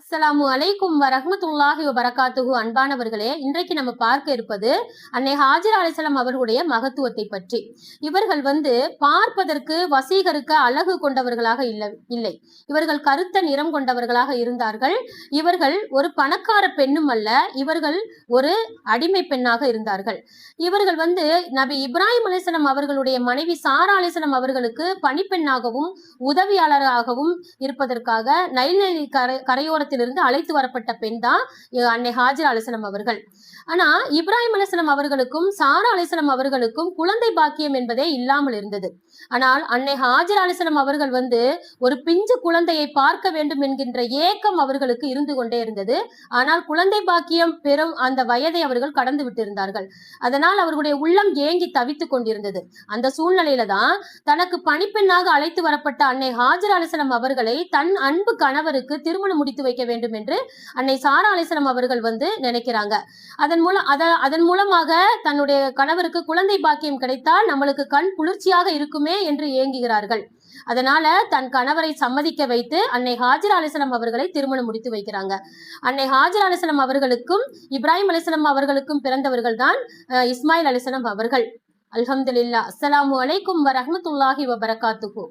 அஸ்ஸலாமு அலைக்கும் வரஹ்மத்துல்லாஹி வபரகாத்துஹு. அன்பானவர்களே, இன்றைக்கு நம்ம பார்க்க இருப்பது அன்னை ஹாஜரா அலைஹிஸ்ஸலாம் அவர்களுடைய மகத்துவத்தை பற்றி. இவர்கள் பார்ப்பதற்கு வசீகரிக்க அழகு கொண்டவர்களாக இல்லை. இவர்கள் கருத்த நிறம் கொண்டவர்களாக இருந்தார்கள். இவர்கள் ஒரு பணக்கார பெண்ணும் அல்ல, இவர்கள் ஒரு அடிமை பெண்ணாக இருந்தார்கள். இவர்கள் நபி இப்ராஹிம் அலைஹிஸ்ஸலாம் அவர்களுடைய மனைவி சாரா அலைஹிஸ்ஸலாம் அவர்களுக்கு பணிப்பெண்ணாகவும் உதவியாளராகவும் இருப்பதற்காக நைல் நதி கரையோரத்தில் இருந்து அழைத்து வரப்பட்ட பெண் தான் அன்னை ஹாஜரா அலைஹிஸ்ஸலாம் அவர்கள். ஆனா இப்ராஹிம் அலைஹிஸ்ஸலாம் அவர்களுக்கும் சாரா அலைஹிஸ்ஸலாம் அவர்களுக்கும் குழந்தை பாக்கியம் என்பதே இல்லாமல் இருந்தது. ஆனால் அன்னை ஹாஜரா அலைஹிஸ்ஸலாம் அவர்கள் ஒரு பிஞ்சு குழந்தையை பார்க்க வேண்டும் என்கின்ற ஏக்கம் அவர்களுக்கு இருந்து கொண்டே இருந்தது. ஆனால் குழந்தை பாக்கியம் பெறும் அந்த வயதை அவர்கள் கடந்து விட்டிருந்தார்கள். அதனால் அவர்களுடைய உள்ளம் ஏங்கி தவித்துக் கொண்டிருந்தது. அந்த சூழ்நிலையில தான் தனக்கு பணிப்பெண்ணாக அழைத்து வரப்பட்ட அன்னை ஹாஜரா அலைஹிஸ்ஸலாம் அவர்களை தன் அன்பு கணவருக்கு திருமணம் முடித்து வைக்க வேண்டும் என்று அன்னை சாரா அலைஹிஸ்ஸலாம் அவர்கள் நினைக்கிறாங்க. அதன் மூலமாக தன்னுடைய கணவருக்கு குழந்தை பாக்கியம் கிடைத்தால் நம்மளுக்கு கண் குளிர்ச்சியாக இருக்குமே என்று ஏங்குகிறார்கள். அதனால தன் கணவரை சம்மதிக்க வைத்து அன்னை ஹாஜரா அலைஹிஸ்ஸலாம் அவர்களை திருமணம் முடித்து வைக்கிறாங்க. அன்னை ஹாஜரா அலைஹிஸ்ஸலாம் அவர்களுக்கும் இப்ராஹிம் அலைஹிஸ்ஸலாம் அவர்களுக்கும் பிறந்தவர்கள் தான் இஸ்மாயில் அலைஹிஸ்ஸலாம் அவர்கள். அல்ஹம்துலில்லாஹ். அஸ்ஸலாமு அலைக்கும் வரஹ்மத்துல்லாஹி வபரகாத்துஹு.